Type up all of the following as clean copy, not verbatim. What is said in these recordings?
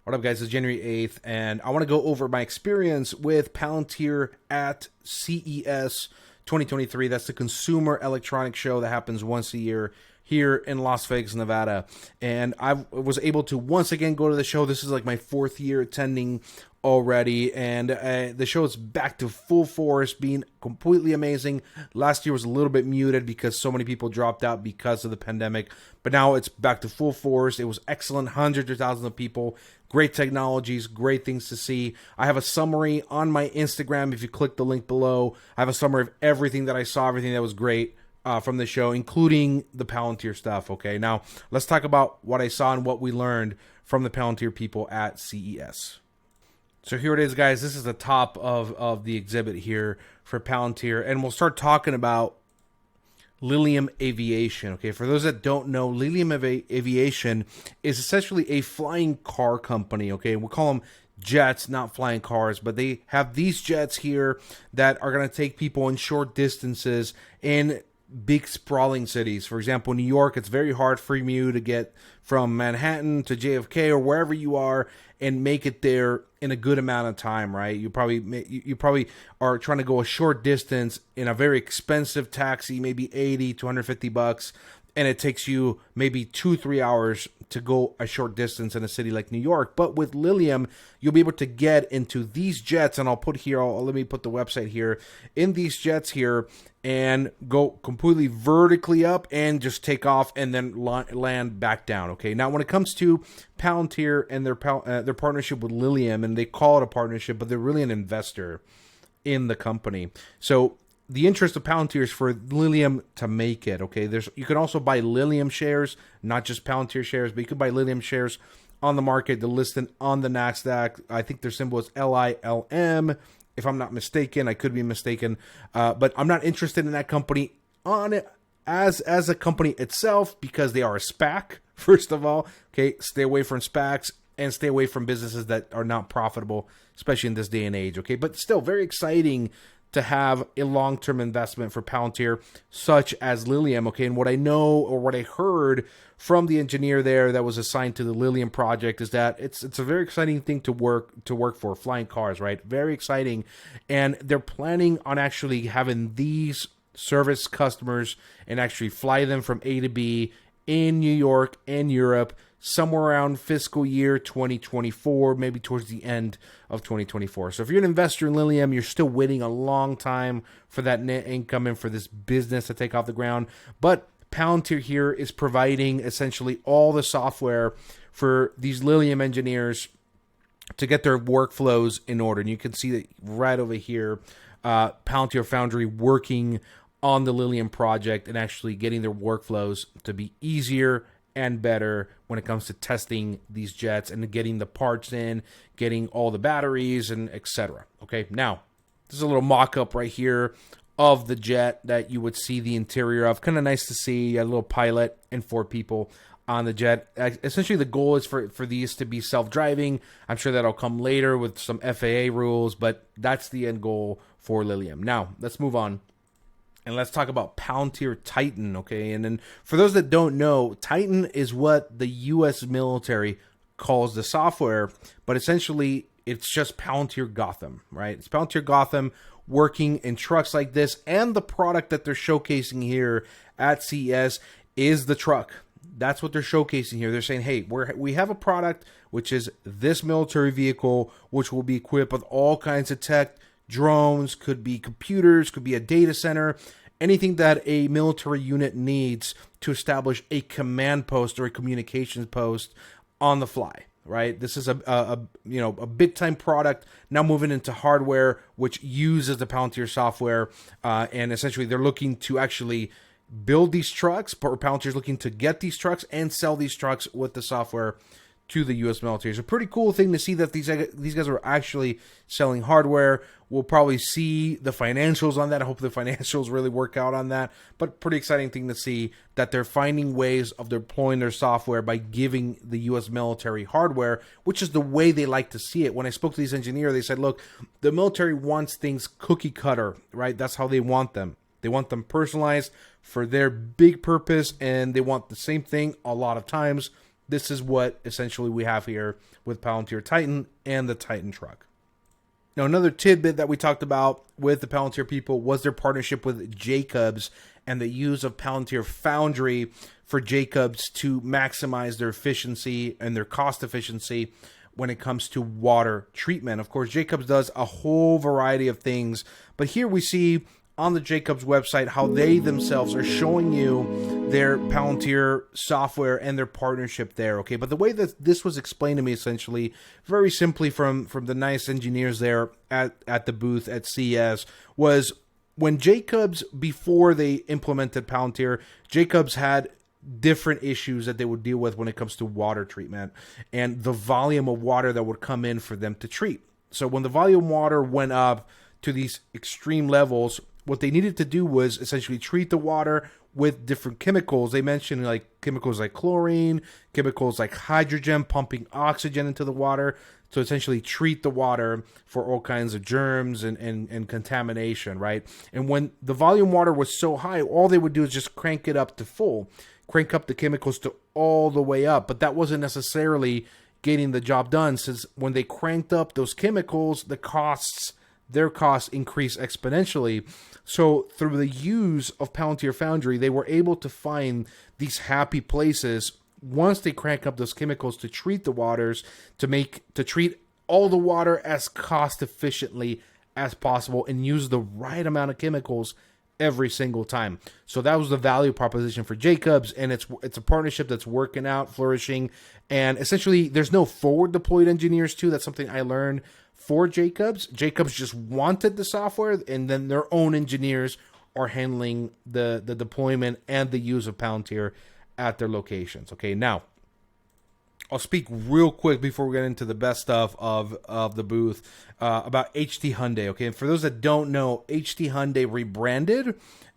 What up, guys? It's January 8th, and I want to go over my experience with Palantir at CES 2023. That's the Consumer Electronics Show that happens once a year here in Las Vegas, Nevada. And I was able to once again go to the show. This is like my fourth year attending already, and the show is back to full force, being completely amazing. Last year was a little bit muted because so many people dropped out because of the pandemic, but now it's back to full force. It was excellent, hundreds of thousands of people, great technologies, great things to see. I have a summary on my Instagram. If you click the link below, I have a summary of everything that I saw, everything that was great from the show, including the Palantir stuff. Okay, now let's talk about what I saw and what we learned from the Palantir people at CES. So here it is, guys. This is the top of the exhibit here for Palantir, and we'll start talking about Lilium Aviation. Okay, for those that don't know, Lilium Aviation is essentially a flying car company. Okay, we'll call them jets, not flying cars, but they have these jets here that are going to take people in short distances in big sprawling cities. For example, New York, it's very hard for you to get from Manhattan to JFK or wherever you are and make it there in a good amount of time, right? You probably are trying to go a short distance in a very expensive taxi, maybe 80 to 150 bucks, and it takes you maybe 2-3 hours to go a short distance in a city like New York. But with Lilium, you'll be able to get into these jets, and let me put the website here, in these jets here, and go completely vertically up and just take off and then land back down. Okay, now when it comes to Palantir and their partnership with Lilium, and they call it a partnership, but they're really an investor in the company. So the interest of Palantir is for Lilium to make it. Okay, you can also buy Lilium shares, not just Palantir shares, but you can buy Lilium shares on the market. They're listed on the NASDAQ. I think their symbol is LILM. If I'm not mistaken, I could be mistaken, but I'm not interested in that company on it as a company itself because they are a SPAC. First of all, okay, stay away from SPACs and stay away from businesses that are not profitable, especially in this day and age. Okay, but still very exciting to have a long-term investment for Palantir, such as Lilium. Okay, and what I know or what I heard from the engineer there that was assigned to the Lilium project is that it's a very exciting thing to work for, flying cars, right? Very exciting, and they're planning on actually having these service customers and actually fly them from A to B in New York and Europe somewhere around fiscal year 2024, maybe towards the end of 2024. So if you're an investor in Lilium, you're still waiting a long time for that net income and for this business to take off the ground. But Palantir here is providing essentially all the software for these Lilium engineers to get their workflows in order. And you can see that right over here, Palantir Foundry working on the Lilium project and actually getting their workflows to be easier and better when it comes to testing these jets and getting the parts in, getting all the batteries, and etc. Okay, now, this is a little mock-up right here of the jet that you would see the interior of. Kind of nice to see a little pilot and 4 people on the jet. Essentially, the goal is for these to be self-driving. I'm sure that'll come later with some FAA rules, but that's the end goal for Lilium. Now, let's move on. And let's talk about Palantir Titan, okay? And then for those that don't know, Titan is what the U.S. military calls the software, but essentially it's just Palantir Gotham, right? It's Palantir Gotham working in trucks like this, and the product that they're showcasing here at CES is the truck. That's what they're showcasing here. They're saying, hey, we have a product, which is this military vehicle, which will be equipped with all kinds of tech, drones, could be computers, could be a data center, anything that a military unit needs to establish a command post or a communications post on the fly, right? This is a big time product now moving into hardware, which uses the Palantir software, and essentially they're looking to actually build these trucks, but Palantir's looking to get these trucks and sell these trucks with the software to the U.S. military. It's a pretty cool thing to see that these guys are actually selling hardware. We'll probably see the financials on that. I hope the financials really work out on that. But pretty exciting thing to see that they're finding ways of deploying their software by giving the U.S. military hardware, which is the way they like to see it. When I spoke to these engineers, they said, look, the military wants things cookie cutter, right? That's how they want them. They want them personalized for their big purpose, and they want the same thing a lot of times this is what essentially we have here with Palantir Titan and the Titan truck. Now, another tidbit that we talked about with the Palantir people was their partnership with Jacobs and the use of Palantir Foundry for Jacobs to maximize their efficiency and their cost efficiency when it comes to water treatment. Of course, Jacobs does a whole variety of things, but here we see on the Jacobs website how they themselves are showing you their Palantir software and their partnership there, okay? But the way that this was explained to me, essentially, very simply from the nice engineers there at the booth at CES, was when Jacobs, before they implemented Palantir, Jacobs had different issues that they would deal with when it comes to water treatment and the volume of water that would come in for them to treat. So when the volume water went up to these extreme levels, what they needed to do was essentially treat the water with different chemicals. They mentioned like chemicals like chlorine, chemicals like hydrogen, pumping oxygen into the water to essentially treat the water for all kinds of germs and contamination, right? And when the volume water was so high, all they would do is just crank it up to full, crank up the chemicals to all the way up. But that wasn't necessarily getting the job done, since when they cranked up those chemicals, their costs increase exponentially. So through the use of Palantir Foundry, they were able to find these happy places once they crank up those chemicals to treat the waters, to treat all the water as cost efficiently as possible and use the right amount of chemicals every single time. So that was the value proposition for Jacobs, and it's a partnership that's working out, flourishing, and essentially there's no forward deployed engineers too. That's something I learned for Jacobs. Jacobs just wanted the software, and then their own engineers are handling the deployment and the use of Palantir at their locations. Okay, now I'll speak real quick before we get into the best stuff of the booth about HT Hyundai. Okay, and for those that don't know, HT Hyundai rebranded,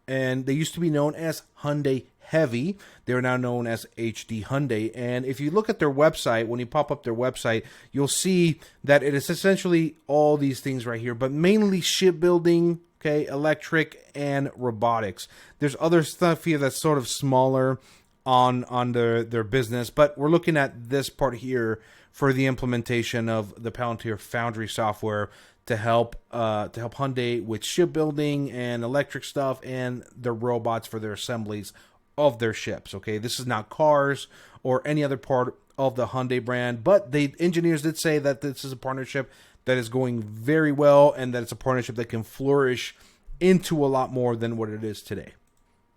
and they used to be known as Hyundai Heavy. They are now known as HT Hyundai. And if you look at their website, when you pop up their website, you'll see that it is essentially all these things right here, but mainly shipbuilding, okay, electric, and robotics. There's other stuff here that's sort of smaller on their business, but we're looking at this part here for the implementation of the Palantir Foundry software to help Hyundai with shipbuilding and electric stuff and their robots for their assemblies of their ships. Okay, this is not cars or any other part of the Hyundai brand, but the engineers did say that this is a partnership that is going very well and that it's a partnership that can flourish into a lot more than what it is today.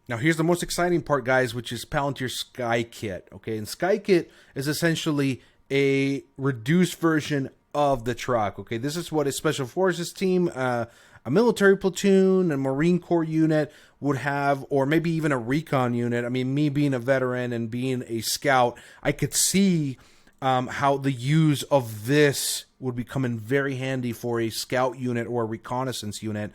Now, here's the most exciting part, guys, which is Palantir SkyKit. Okay, and SkyKit is essentially a reduced version of the truck. Okay, this is what a Special Forces team, a military platoon, a Marine Corps unit would have, or maybe even a recon unit. I mean, me being a veteran and being a scout, I could see how the use of this would be coming very handy for a scout unit or a reconnaissance unit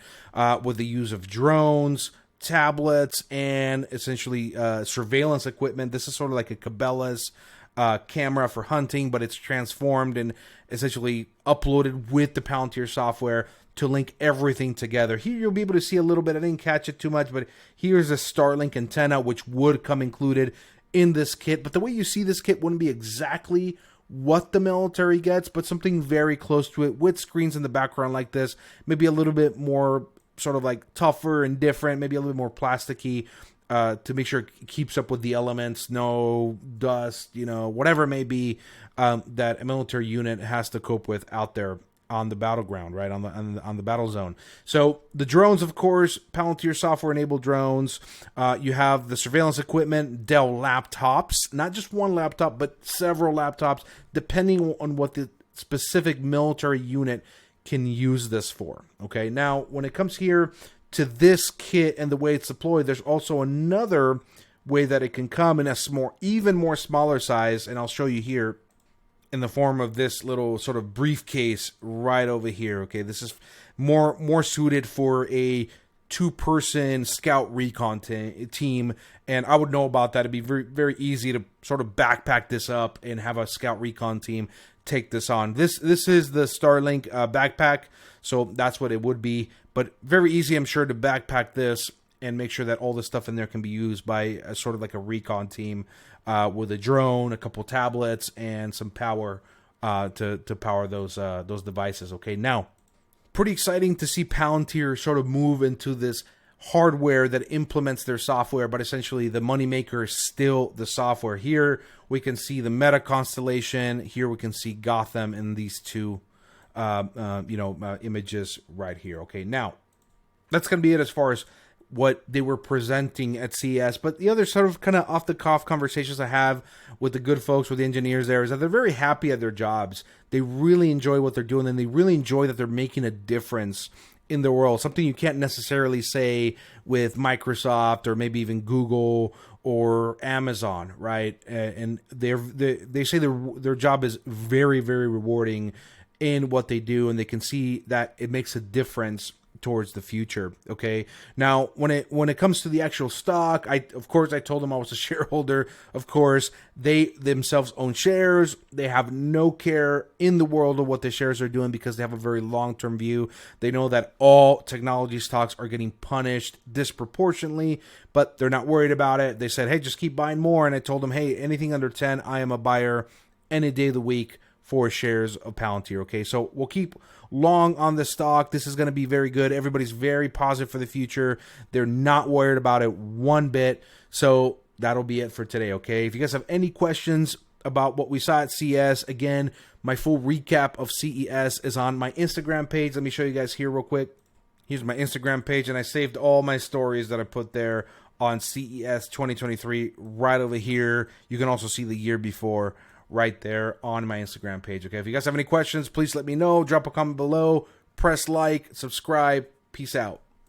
with the use of drones, tablets, and essentially surveillance equipment. This is sort of like a Cabela's camera for hunting, but it's transformed and essentially uploaded with the Palantir software to link everything together. Here you'll be able to see a little bit. I didn't catch it too much, but here's a Starlink antenna, which would come included in this kit. But the way you see this kit wouldn't be exactly what the military gets, but something very close to it, with screens in the background like this, maybe a little bit more sort of like tougher and different, maybe a little bit more plasticky, to make sure it keeps up with the elements, snow, dust, whatever it may be that a military unit has to cope with out there on the battleground, right, on the battle zone. So the drones, of course, Palantir software-enabled drones. You have the surveillance equipment, Dell laptops, not just one laptop, but several laptops, depending on what the specific military unit can use this for. Okay, now when it comes here to this kit and the way it's deployed, there's also another way that it can come in a even more smaller size, and I'll show you here in the form of this little sort of briefcase right over here. Okay, this is more suited for a two-person scout recon team, and I would know about that. It'd be very, very easy to sort of backpack this up and have a scout recon team take this on. This is the Starlink backpack, so that's what it would be, but very easy, I'm sure, to backpack this and make sure that all the stuff in there can be used by a, sort of like a recon team with a drone, a couple tablets, and some power to power those devices. Okay, now pretty exciting to see Palantir sort of move into this hardware that implements their software, but essentially the moneymaker is still the software. Here we can see the Meta constellation. Here we can see Gotham in these two images right here. Okay, now that's going to be it as far as what they were presenting at CES. But the other sort of kind of off the cuff conversations I have with the good folks, with the engineers there, is that they're very happy at their jobs. They really enjoy what they're doing, and they really enjoy that they're making a difference in the world. Something you can't necessarily say with Microsoft or maybe even Google or Amazon, right? And they say their job is very, very rewarding in what they do, and they can see that it makes a difference towards the future. Okay, now when it comes to the actual stock, I told them I was a shareholder. Of course, they themselves own shares. They have no care in the world of what the shares are doing because they have a very long-term view. They know that all technology stocks are getting punished disproportionately, but they're not worried about it. They said, hey, just keep buying more. And I told them, hey, anything under 10, I am a buyer any day of the week for shares of Palantir. Okay, so we'll keep long on the stock. This is going to be very good. Everybody's very positive for the future. They're not worried about it one bit. So that'll be it for today. Okay, if you guys have any questions about what we saw at CES, again, my full recap of CES is on my Instagram page. Let me show you guys here real quick. Here's my Instagram page, and I saved all my stories that I put there on CES 2023 right over here. You can also see the year before right there on my Instagram page. Okay, if you guys have any questions, please let me know. Drop a comment below. Press like, subscribe. Peace out.